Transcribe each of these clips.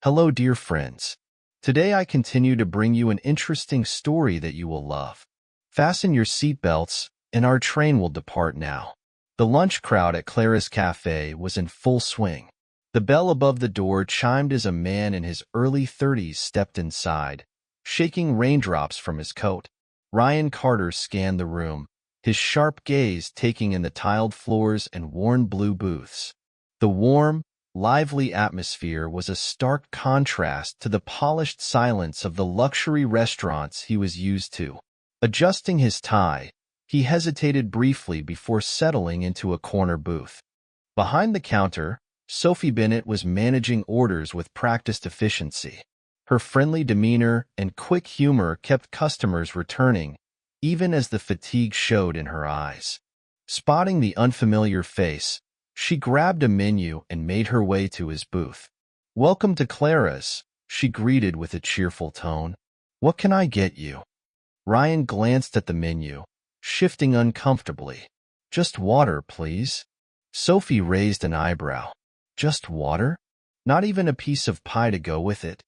Hello, dear friends. Today I continue to bring you an interesting story that you will love. Fasten your seatbelts, and our train will depart now. The lunch crowd at Clara's cafe was in full swing. The bell above the door chimed as a man in his early 30s stepped inside, shaking raindrops from his coat. Ryan Carter scanned the room, his sharp gaze taking in the tiled floors and worn blue booths. The warm, lively atmosphere was a stark contrast to the polished silence of the luxury restaurants he was used to. Adjusting his tie, he hesitated briefly before settling into a corner booth. Behind the counter, Sophie Bennett was managing orders with practiced efficiency. Her friendly demeanor and quick humor kept customers returning, even as the fatigue showed in her eyes. Spotting the unfamiliar face, she grabbed a menu and made her way to his booth. "Welcome to Clara's," she greeted with a cheerful tone. "What can I get you?" Ryan glanced at the menu, shifting uncomfortably. "Just water, please." Sophie raised an eyebrow. "Just water? Not even a piece of pie to go with it?"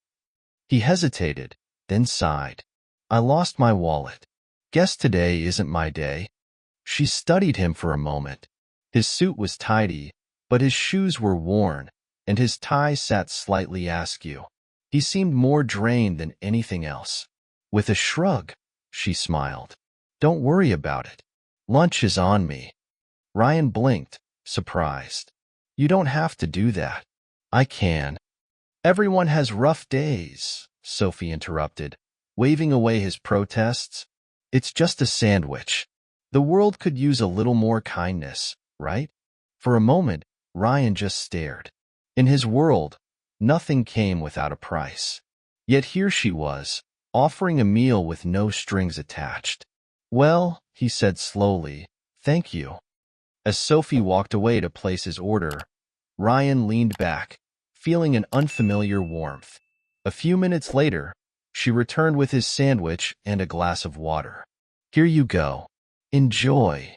He hesitated, then sighed. "I lost my wallet. Guess today isn't my day." She studied him for a moment. His suit was tidy, but his shoes were worn, and his tie sat slightly askew. He seemed more drained than anything else. With a shrug, she smiled. "Don't worry about it. Lunch is on me." Ryan blinked, surprised. "You don't have to do that. I can." "Everyone has rough days," Sophie interrupted, waving away his protests. "It's just a sandwich. The world could use a little more kindness, right?" For a moment, Ryan just stared. In his world, nothing came without a price. Yet here she was, offering a meal with no strings attached. "Well," he said slowly, "thank you." As Sophie walked away to place his order, Ryan leaned back, feeling an unfamiliar warmth. A few minutes later, she returned with his sandwich and a glass of water. "Here you go. Enjoy."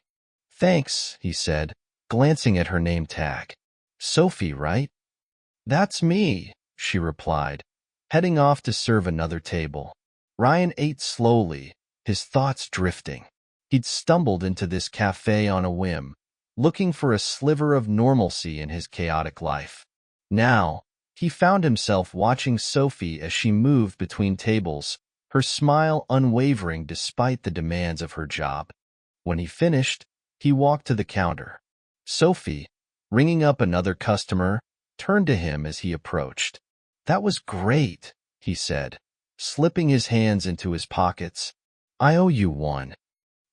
"Thanks," he said, glancing at her name tag. "Sophie, right?" "That's me," she replied, heading off to serve another table. Ryan ate slowly, his thoughts drifting. He'd stumbled into this cafe on a whim, looking for a sliver of normalcy in his chaotic life. Now, he found himself watching Sophie as she moved between tables, her smile unwavering despite the demands of her job. When he finished, he walked to the counter. Sophie, ringing up another customer, turned to him as he approached. "That was great," he said, slipping his hands into his pockets. "I owe you one."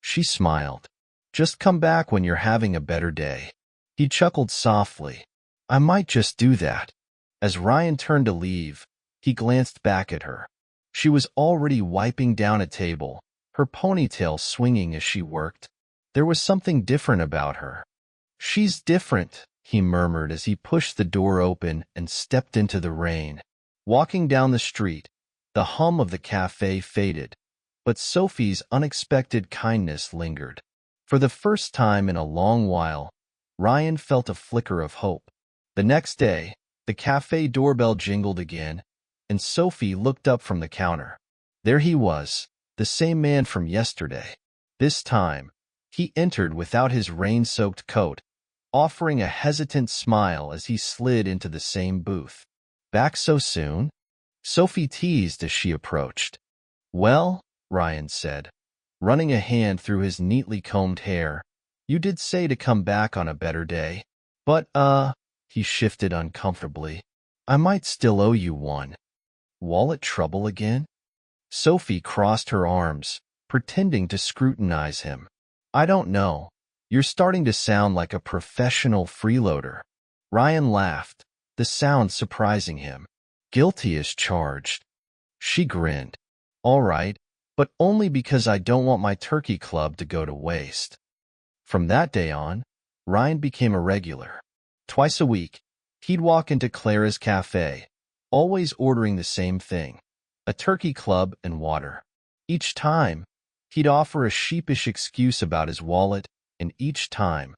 She smiled. "Just come back when you're having a better day." He chuckled softly. "I might just do that." As Ryan turned to leave, he glanced back at her. She was already wiping down a table, her ponytail swinging as she worked. There was something different about her. "She's different," he murmured as he pushed the door open and stepped into the rain. Walking down the street, the hum of the cafe faded, but Sophie's unexpected kindness lingered. For the first time in a long while, Ryan felt a flicker of hope. The next day, the cafe doorbell jingled again, and Sophie looked up from the counter. There he was, the same man from yesterday. This time, he entered without his rain-soaked coat, offering a hesitant smile as he slid into the same booth. "Back so soon?" Sophie teased as she approached. "Well," Ryan said, running a hand through his neatly combed hair, "you did say to come back on a better day. But, he shifted uncomfortably. "I might still owe you one." "Wallet trouble again?" Sophie crossed her arms, pretending to scrutinize him. "I don't know. You're starting to sound like a professional freeloader." Ryan laughed, the sound surprising him. "Guilty as charged." She grinned. "All right, but only because I don't want my turkey club to go to waste." From that day on, Ryan became a regular. Twice a week, he'd walk into Clara's cafe, always ordering the same thing, a turkey club and water. Each time, he'd offer a sheepish excuse about his wallet, and each time,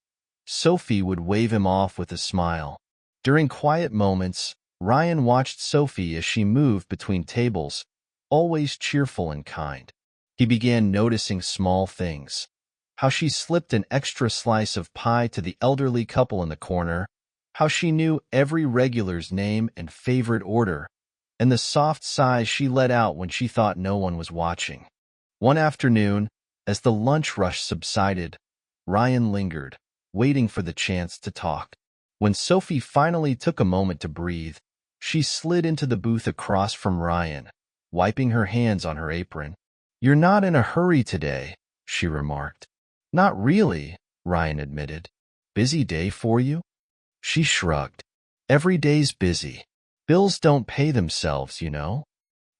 Sophie would wave him off with a smile. During quiet moments, Ryan watched Sophie as she moved between tables, always cheerful and kind. He began noticing small things. How she slipped an extra slice of pie to the elderly couple in the corner, how she knew every regular's name and favorite order, and the soft sighs she let out when she thought no one was watching. One afternoon, as the lunch rush subsided, Ryan lingered, waiting for the chance to talk. When Sophie finally took a moment to breathe, she slid into the booth across from Ryan, wiping her hands on her apron. "You're not in a hurry today," she remarked. "Not really," Ryan admitted. "Busy day for you?" She shrugged. "Every day's busy. Bills don't pay themselves, you know."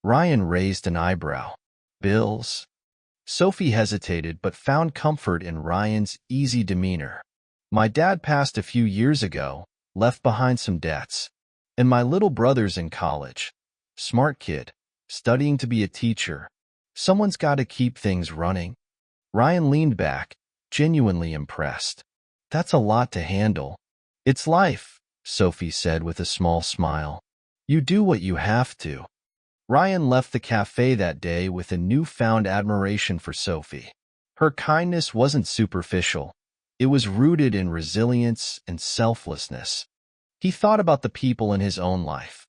Ryan raised an eyebrow. "Bills?" Sophie hesitated but found comfort in Ryan's easy demeanor. "My dad passed a few years ago, left behind some debts. And my little brother's in college. Smart kid, studying to be a teacher. Someone's got to keep things running." Ryan leaned back, genuinely impressed. "That's a lot to handle." "It's life," Sophie said with a small smile. "You do what you have to." Ryan left the cafe that day with a newfound admiration for Sophie. Her kindness wasn't superficial. It was rooted in resilience and selflessness. He thought about the people in his own life.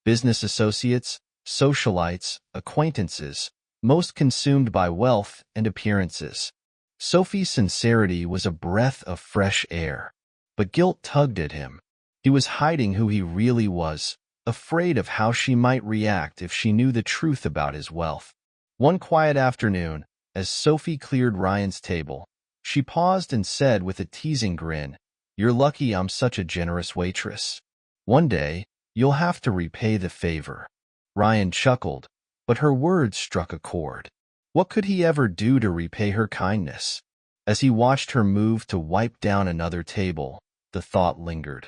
Business associates, socialites, acquaintances, most consumed by wealth and appearances. Sophie's sincerity was a breath of fresh air. But guilt tugged at him. He was hiding who he really was, afraid of how she might react if she knew the truth about his wealth. One quiet afternoon, as Sophie cleared Ryan's table, she paused and said with a teasing grin, "You're lucky I'm such a generous waitress. One day, you'll have to repay the favor." Ryan chuckled, but her words struck a chord. What could he ever do to repay her kindness? As he watched her move to wipe down another table, the thought lingered.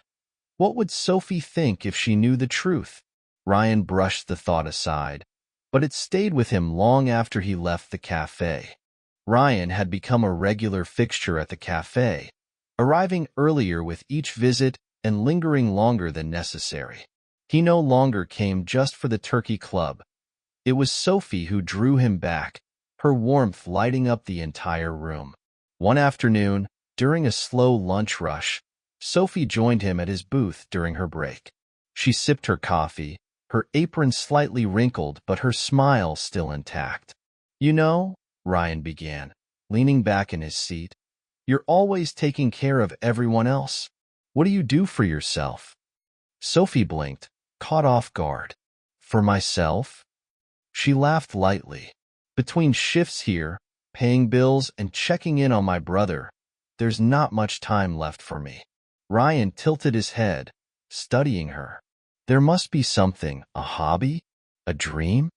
What would Sophie think if she knew the truth? Ryan brushed the thought aside, but it stayed with him long after he left the cafe. Ryan had become a regular fixture at the cafe, arriving earlier with each visit and lingering longer than necessary. He no longer came just for the turkey club. It was Sophie who drew him back, her warmth lighting up the entire room. One afternoon, during a slow lunch rush, Sophie joined him at his booth during her break. She sipped her coffee, her apron slightly wrinkled but her smile still intact. "You know," Ryan began, leaning back in his seat, "you're always taking care of everyone else. What do you do for yourself?" Sophie blinked, caught off guard. "For myself?" She laughed lightly. "Between shifts here, paying bills and checking in on my brother, there's not much time left for me." Ryan tilted his head, studying her. "There must be something, a hobby? A dream?"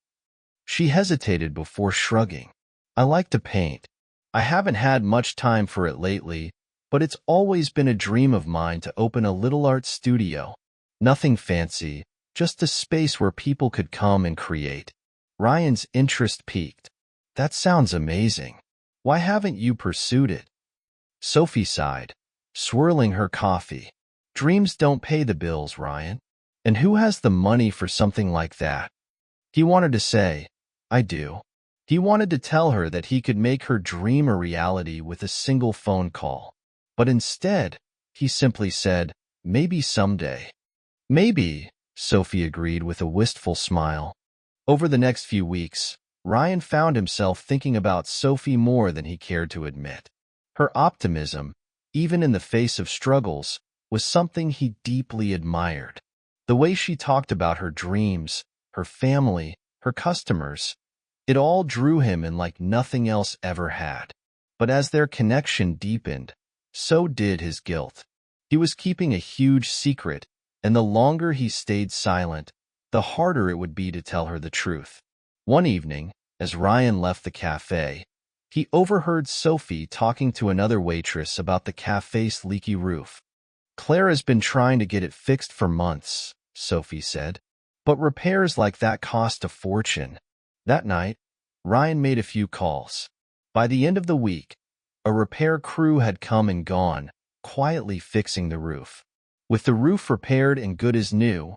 She hesitated before shrugging. "I like to paint. I haven't had much time for it lately, but it's always been a dream of mine to open a little art studio. Nothing fancy, just a space where people could come and create." Ryan's interest peaked. "That sounds amazing. Why haven't you pursued it?" Sophie sighed, swirling her coffee. "Dreams don't pay the bills, Ryan. And who has the money for something like that?" He wanted to say, "I do." He wanted to tell her that he could make her dream a reality with a single phone call. But instead, he simply said, "Maybe someday." "Maybe," Sophie agreed with a wistful smile. Over the next few weeks, Ryan found himself thinking about Sophie more than he cared to admit. Her optimism, even in the face of struggles, was something he deeply admired. The way she talked about her dreams, her family, her customers, it all drew him in like nothing else ever had. But as their connection deepened, so did his guilt. He was keeping a huge secret, and the longer he stayed silent, the harder it would be to tell her the truth. One evening, as Ryan left the cafe, he overheard Sophie talking to another waitress about the cafe's leaky roof. "Clara's been trying to get it fixed for months," Sophie said. "But repairs like that cost a fortune." That night, Ryan made a few calls. By the end of the week, a repair crew had come and gone, quietly fixing the roof. With the roof repaired and good as new,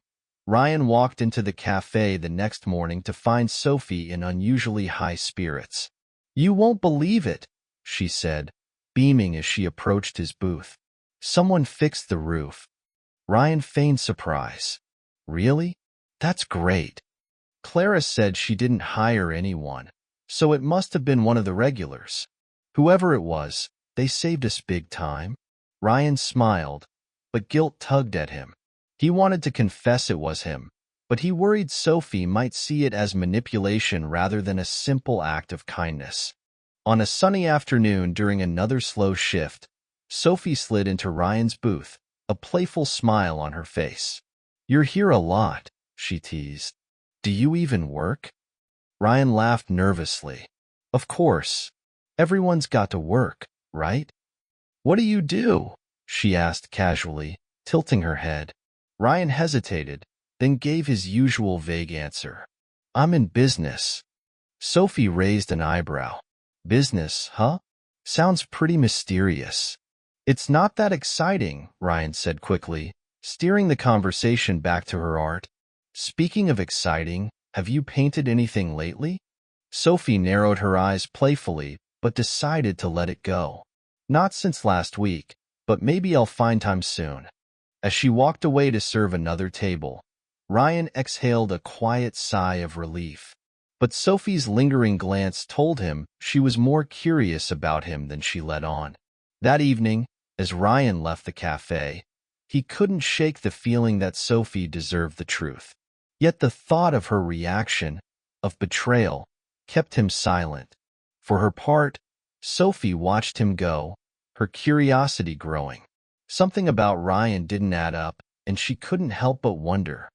Ryan walked into the cafe the next morning to find Sophie in unusually high spirits. "You won't believe it," she said, beaming as she approached his booth. "Someone fixed the roof." Ryan feigned surprise. "Really? That's great." Clara said she didn't hire anyone, so it must have been one of the regulars. Whoever it was, they saved us big time. Ryan smiled, but guilt tugged at him. He wanted to confess it was him, but he worried Sophie might see it as manipulation rather than a simple act of kindness. On a sunny afternoon during another slow shift, Sophie slid into Ryan's booth, a playful smile on her face. "You're here a lot," she teased. "Do you even work?" Ryan laughed nervously. "Of course. Everyone's got to work, right?" "What do you do?" she asked casually, tilting her head. Ryan hesitated, then gave his usual vague answer. "I'm in business." Sophie raised an eyebrow. "Business, huh? Sounds pretty mysterious." "It's not that exciting," Ryan said quickly, steering the conversation back to her art. "Speaking of exciting, have you painted anything lately?" Sophie narrowed her eyes playfully, but decided to let it go. "Not since last week, but maybe I'll find time soon." As she walked away to serve another table, Ryan exhaled a quiet sigh of relief. But Sophie's lingering glance told him she was more curious about him than she let on. That evening, as Ryan left the cafe, he couldn't shake the feeling that Sophie deserved the truth. Yet the thought of her reaction, of betrayal, kept him silent. For her part, Sophie watched him go, her curiosity growing. Something about Ryan didn't add up, and she couldn't help but wonder.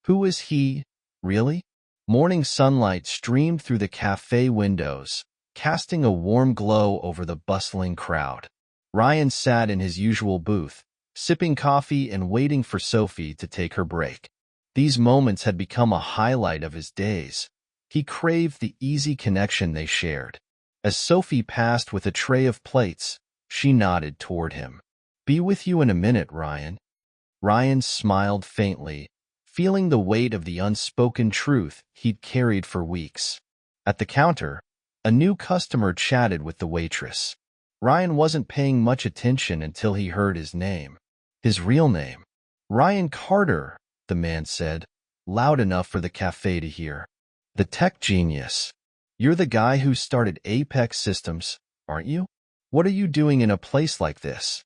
Who is he, really? Morning sunlight streamed through the cafe windows, casting a warm glow over the bustling crowd. Ryan sat in his usual booth, sipping coffee and waiting for Sophie to take her break. These moments had become a highlight of his days. He craved the easy connection they shared. As Sophie passed with a tray of plates, she nodded toward him. "Be with you in a minute, Ryan." Ryan smiled faintly, feeling the weight of the unspoken truth he'd carried for weeks. At the counter, a new customer chatted with the waitress. Ryan wasn't paying much attention until he heard his name. His real name. "Ryan Carter," the man said, loud enough for the cafe to hear. "The tech genius. You're the guy who started Apex Systems, aren't you? What are you doing in a place like this?"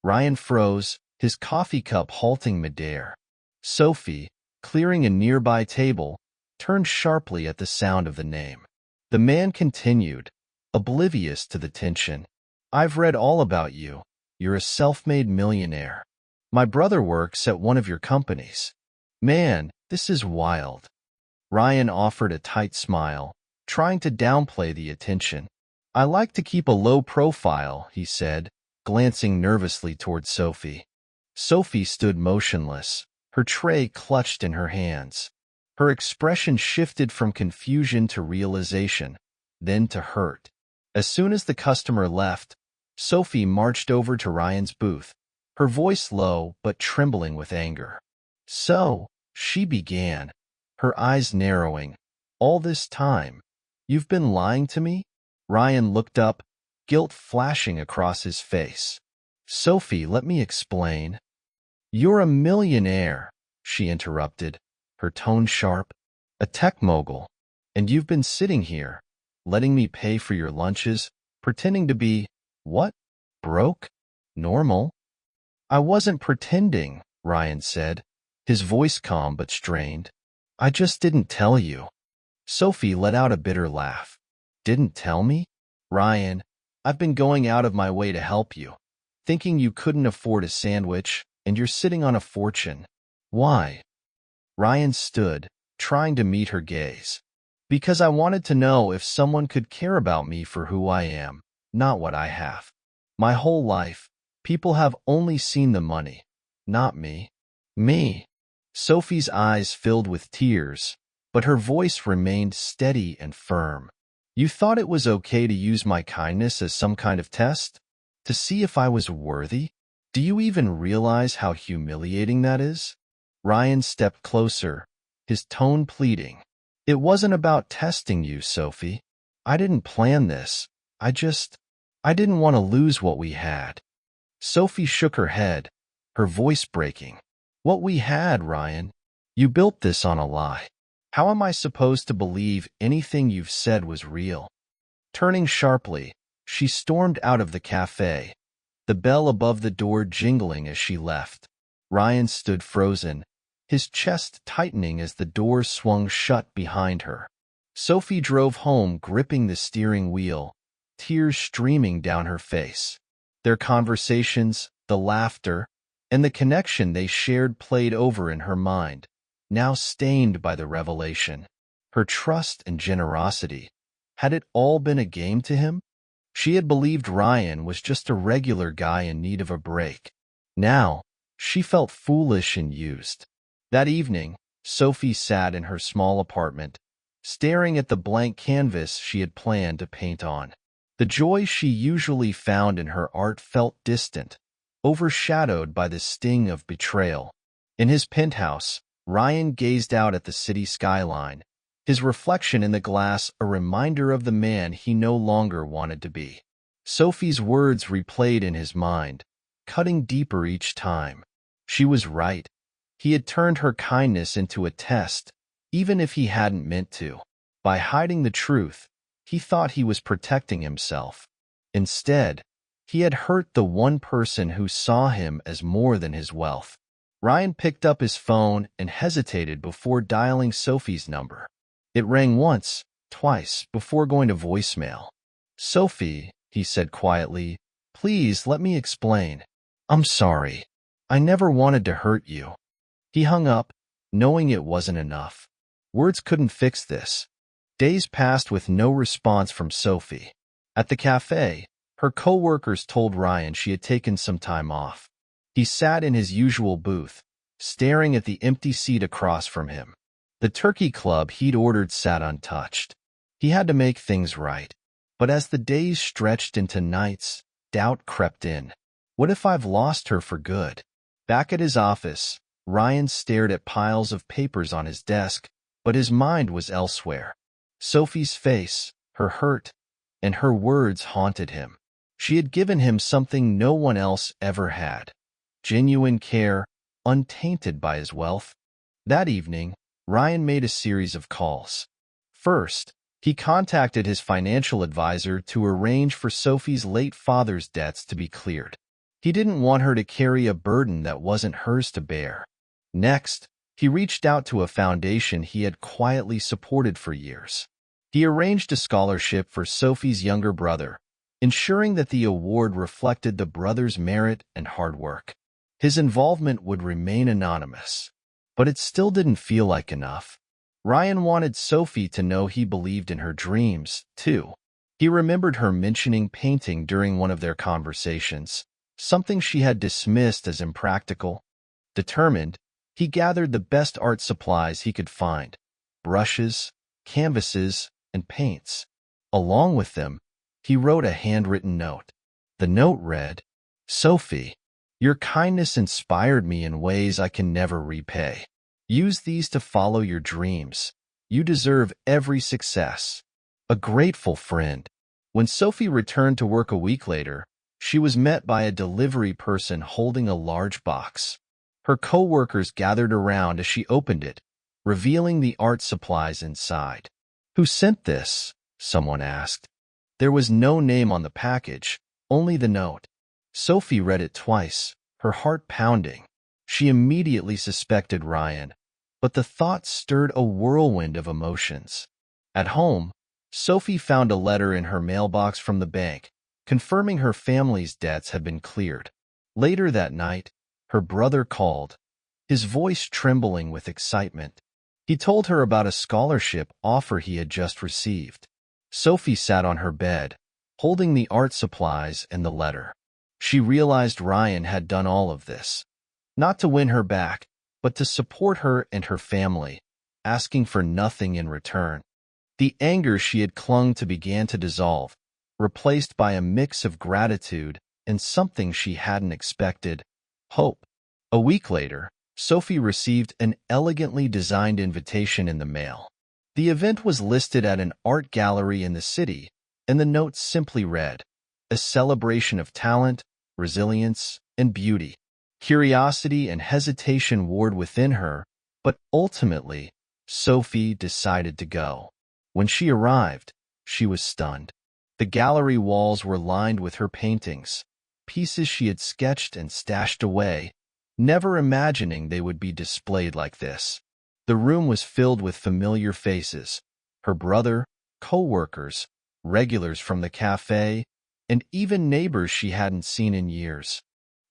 Ryan froze, his coffee cup halting midair. Sophie, clearing a nearby table, turned sharply at the sound of the name. The man continued, oblivious to the tension. "I've read all about you. You're a self-made millionaire. My brother works at one of your companies." "Man, this is wild." Ryan offered a tight smile, trying to downplay the attention. "I like to keep a low profile," he said, glancing nervously toward Sophie. Sophie stood motionless, her tray clutched in her hands. Her expression shifted from confusion to realization, then to hurt. As soon as the customer left, Sophie marched over to Ryan's booth, her voice low but trembling with anger. "So," she began, her eyes narrowing, "all this time, you've been lying to me?" Ryan looked up, guilt flashing across his face. "Sophie, let me explain." "You're a millionaire," she interrupted, her tone sharp. "A tech mogul. And you've been sitting here, letting me pay for your lunches, pretending to be, what? Broke? Normal?" "I wasn't pretending," Ryan said, his voice calm but strained. "I just didn't tell you." Sophie let out a bitter laugh. "Didn't tell me? Ryan, I've been going out of my way to help you, thinking you couldn't afford a sandwich, and you're sitting on a fortune. Why?" Ryan stood, trying to meet her gaze. "Because I wanted to know if someone could care about me for who I am, not what I have. My whole life, people have only seen the money, not me." "Me?" Sophie's eyes filled with tears, but her voice remained steady and firm. "You thought it was okay to use my kindness as some kind of test? To see if I was worthy? Do you even realize how humiliating that is?" Ryan stepped closer, his tone pleading. It wasn't about testing you, Sophie. I didn't plan this. I didn't want to lose what we had. Sophie shook her head, her voice breaking. What we had, Ryan? You built this on a lie. How am I supposed to believe anything you've said was real? Turning sharply, she stormed out of the cafe, the bell above the door jingling as she left. Ryan stood frozen, his chest tightening as the door swung shut behind her. Sophie drove home gripping the steering wheel, tears streaming down her face. Their conversations, the laughter, and the connection they shared played over in her mind, now stained by the revelation. Her trust and generosity. Had it all been a game to him? She had believed Ryan was just a regular guy in need of a break. Now, she felt foolish and used. That evening, Sophie sat in her small apartment, staring at the blank canvas she had planned to paint on. The joy she usually found in her art felt distant, overshadowed by the sting of betrayal. In his penthouse, Ryan gazed out at the city skyline, his reflection in the glass a reminder of the man he no longer wanted to be. Sophie's words replayed in his mind, cutting deeper each time. She was right. He had turned her kindness into a test, even if he hadn't meant to. By hiding the truth, he thought he was protecting himself. Instead, he had hurt the one person who saw him as more than his wealth. Ryan picked up his phone and hesitated before dialing Sophie's number. It rang once, twice, before going to voicemail. "Sophie," he said quietly, "please let me explain. I'm sorry. I never wanted to hurt you." He hung up, knowing it wasn't enough. Words couldn't fix this. Days passed with no response from Sophie. At the cafe, her co-workers told Ryan she had taken some time off. He sat in his usual booth, staring at the empty seat across from him. The turkey club he'd ordered sat untouched. He had to make things right. But as the days stretched into nights, doubt crept in. What if I've lost her for good? Back at his office, Ryan stared at piles of papers on his desk, but his mind was elsewhere. Sophie's face, her hurt, and her words haunted him. She had given him something no one else ever had. Genuine care, untainted by his wealth. That evening, Ryan made a series of calls. First, he contacted his financial advisor to arrange for Sophie's late father's debts to be cleared. He didn't want her to carry a burden that wasn't hers to bear. Next, he reached out to a foundation he had quietly supported for years. He arranged a scholarship for Sophie's younger brother, ensuring that the award reflected the brother's merit and hard work. His involvement would remain anonymous, but it still didn't feel like enough. Ryan wanted Sophie to know he believed in her dreams, too. He remembered her mentioning painting during one of their conversations, something she had dismissed as impractical. Determined, he gathered the best art supplies he could find, brushes, canvases, and paints. Along with them, he wrote a handwritten note. The note read, "Sophie, your kindness inspired me in ways I can never repay. Use these to follow your dreams. You deserve every success. A grateful friend." When Sophie returned to work a week later, she was met by a delivery person holding a large box. Her co-workers gathered around as she opened it, revealing the art supplies inside. "Who sent this?" someone asked. There was no name on the package, only the note. Sophie read it twice, her heart pounding. She immediately suspected Ryan, but the thought stirred a whirlwind of emotions. At home, Sophie found a letter in her mailbox from the bank, confirming her family's debts had been cleared. Later that night, her brother called, his voice trembling with excitement. He told her about a scholarship offer he had just received. Sophie sat on her bed, holding the art supplies and the letter. She realized Ryan had done all of this, not to win her back, but to support her and her family, asking for nothing in return. The anger she had clung to began to dissolve, replaced by a mix of gratitude and something she hadn't expected, hope. A week later, Sophie received an elegantly designed invitation in the mail. The event was listed at an art gallery in the city, and the note simply read, "A celebration of talent, resilience, and beauty." Curiosity and hesitation warred within her, but ultimately, Sophie decided to go. When she arrived, she was stunned. The gallery walls were lined with her paintings, pieces she had sketched and stashed away, never imagining they would be displayed like this. The room was filled with familiar faces, her brother, co-workers, regulars from the cafe, and even neighbors she hadn't seen in years.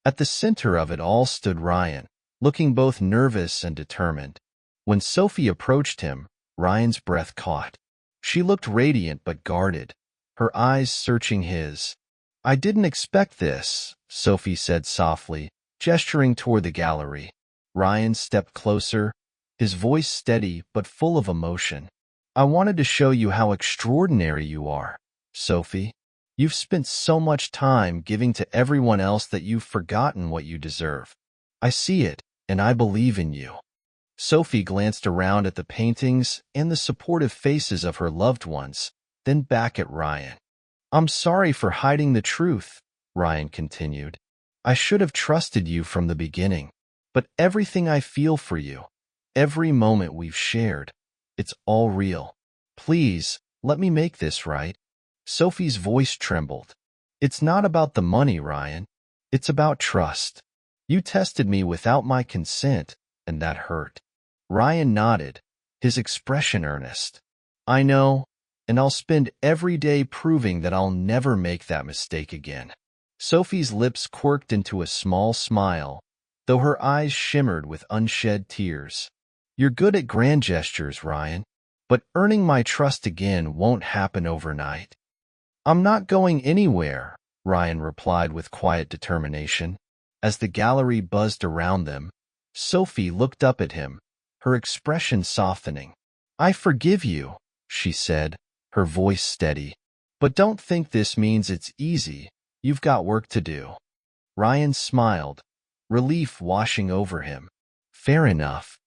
At the center of it all stood Ryan, looking both nervous and determined. When Sophie approached him, Ryan's breath caught. She looked radiant but guarded, her eyes searching his. "I didn't expect this," Sophie said softly, gesturing toward the gallery. Ryan stepped closer, his voice steady but full of emotion. "I wanted to show you how extraordinary you are, Sophie. You've spent so much time giving to everyone else that you've forgotten what you deserve. I see it, and I believe in you." Sophie glanced around at the paintings and the supportive faces of her loved ones, then back at Ryan. "I'm sorry for hiding the truth," Ryan continued. "I should have trusted you from the beginning. But everything I feel for you, every moment we've shared, it's all real. Please, let me make this right." Sophie's voice trembled. "It's not about the money, Ryan. It's about trust. You tested me without my consent, and that hurt." Ryan nodded, his expression earnest. "I know, and I'll spend every day proving that I'll never make that mistake again." Sophie's lips quirked into a small smile, though her eyes shimmered with unshed tears. "You're good at grand gestures, Ryan, but earning my trust again won't happen overnight." "I'm not going anywhere," Ryan replied with quiet determination. As the gallery buzzed around them, Sophie looked up at him, her expression softening. "I forgive you," she said, her voice steady. "But don't think this means it's easy. You've got work to do." Ryan smiled, relief washing over him. "Fair enough."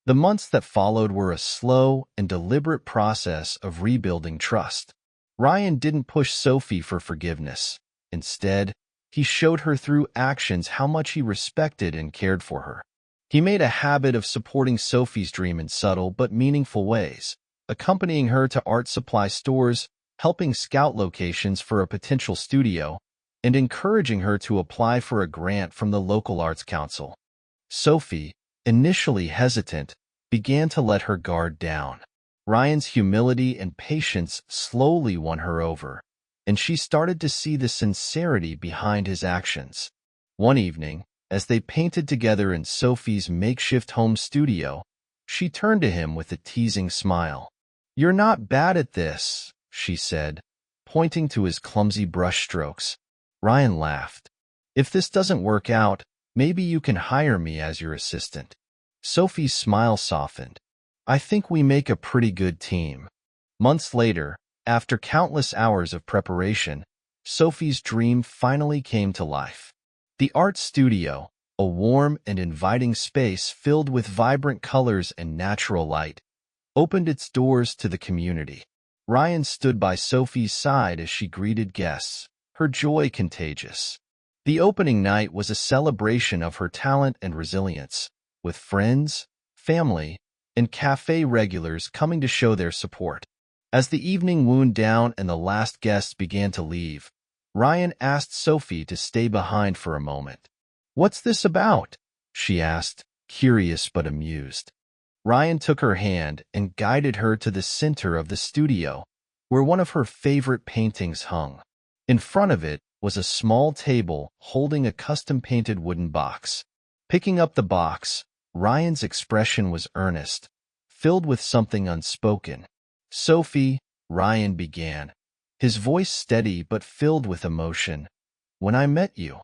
The months that followed were a slow and deliberate process of rebuilding trust. Ryan didn't push Sophie for forgiveness. Instead, he showed her through actions how much he respected and cared for her. He made a habit of supporting Sophie's dream in subtle but meaningful ways, accompanying her to art supply stores, helping scout locations for a potential studio, and encouraging her to apply for a grant from the local arts council. Sophie, initially hesitant, began to let her guard down. Ryan's humility and patience slowly won her over, and she started to see the sincerity behind his actions. One evening, as they painted together in Sophie's makeshift home studio, she turned to him with a teasing smile. "You're not bad at this," she said, pointing to his clumsy brushstrokes. Ryan laughed. "If this doesn't work out, maybe you can hire me as your assistant." Sophie's smile softened. "I think we make a pretty good team." Months later, after countless hours of preparation, Sophie's dream finally came to life. The art studio, a warm and inviting space filled with vibrant colors and natural light, opened its doors to the community. Ryan stood by Sophie's side as she greeted guests, her joy contagious. The opening night was a celebration of her talent and resilience, with friends, family, and cafe regulars coming to show their support. As the evening wound down and the last guests began to leave, Ryan asked Sophie to stay behind for a moment. "What's this about?" she asked, curious but amused. Ryan took her hand and guided her to the center of the studio, where one of her favorite paintings hung. In front of it was a small table holding a custom-painted wooden box. Picking up the box, Ryan's expression was earnest, filled with something unspoken. "Sophie," Ryan began, his voice steady but filled with emotion. "When I met you,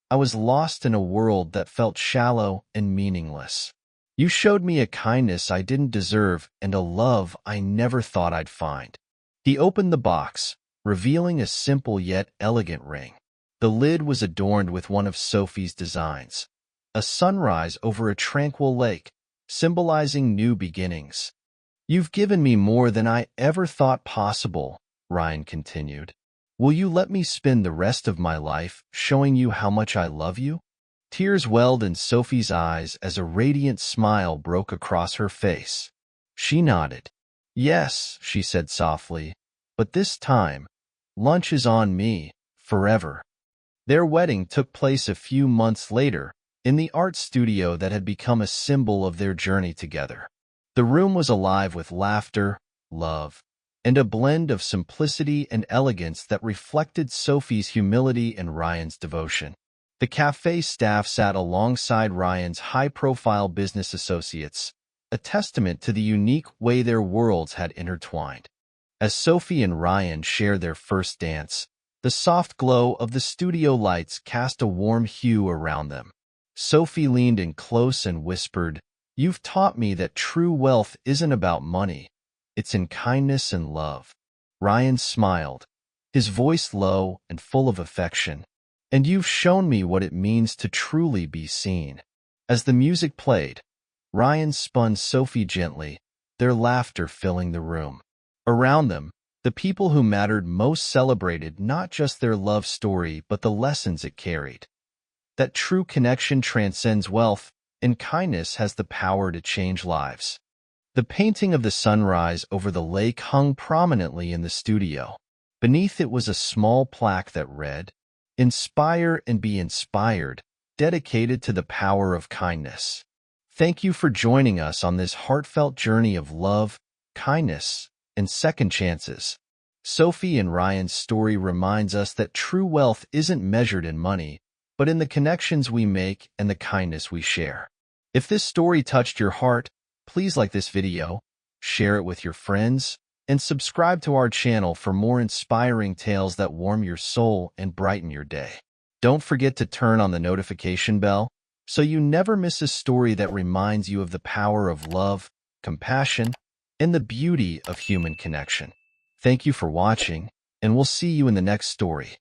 I was lost in a world that felt shallow and meaningless. You showed me a kindness I didn't deserve and a love I never thought I'd find." He opened the box, revealing a simple yet elegant ring. The lid was adorned with one of Sophie's designs, a sunrise over a tranquil lake, symbolizing new beginnings. You've given me more than I ever thought possible, Ryan continued. Will you let me spend the rest of my life showing you how much I love you? Tears welled in Sophie's eyes as a radiant smile broke across her face. She nodded. Yes, she said softly, but this time, lunch is on me, forever. Their wedding took place a few months later, in the art studio that had become a symbol of their journey together. The room was alive with laughter, love, and a blend of simplicity and elegance that reflected Sophie's humility and Ryan's devotion. The cafe staff sat alongside Ryan's high-profile business associates, a testament to the unique way their worlds had intertwined. As Sophie and Ryan shared their first dance, the soft glow of the studio lights cast a warm hue around them. Sophie leaned in close and whispered, "You've taught me that true wealth isn't about money. It's in kindness and love." Ryan smiled, his voice low and full of affection. "And you've shown me what it means to truly be seen." As the music played, Ryan spun Sophie gently, their laughter filling the room. Around them, the people who mattered most celebrated not just their love story but the lessons it carried. That true connection transcends wealth, and kindness has the power to change lives. The painting of the sunrise over the lake hung prominently in the studio. Beneath it was a small plaque that read, "Inspire and be inspired, dedicated to the power of kindness." Thank you for joining us on this heartfelt journey of love, kindness, and second chances. Sophie and Ryan's story reminds us that true wealth isn't measured in money, but in the connections we make and the kindness we share. If this story touched your heart, please like this video, share it with your friends, and subscribe to our channel for more inspiring tales that warm your soul and brighten your day. Don't forget to turn on the notification bell so you never miss a story that reminds you of the power of love, compassion, and the beauty of human connection. Thank you for watching, and we'll see you in the next story.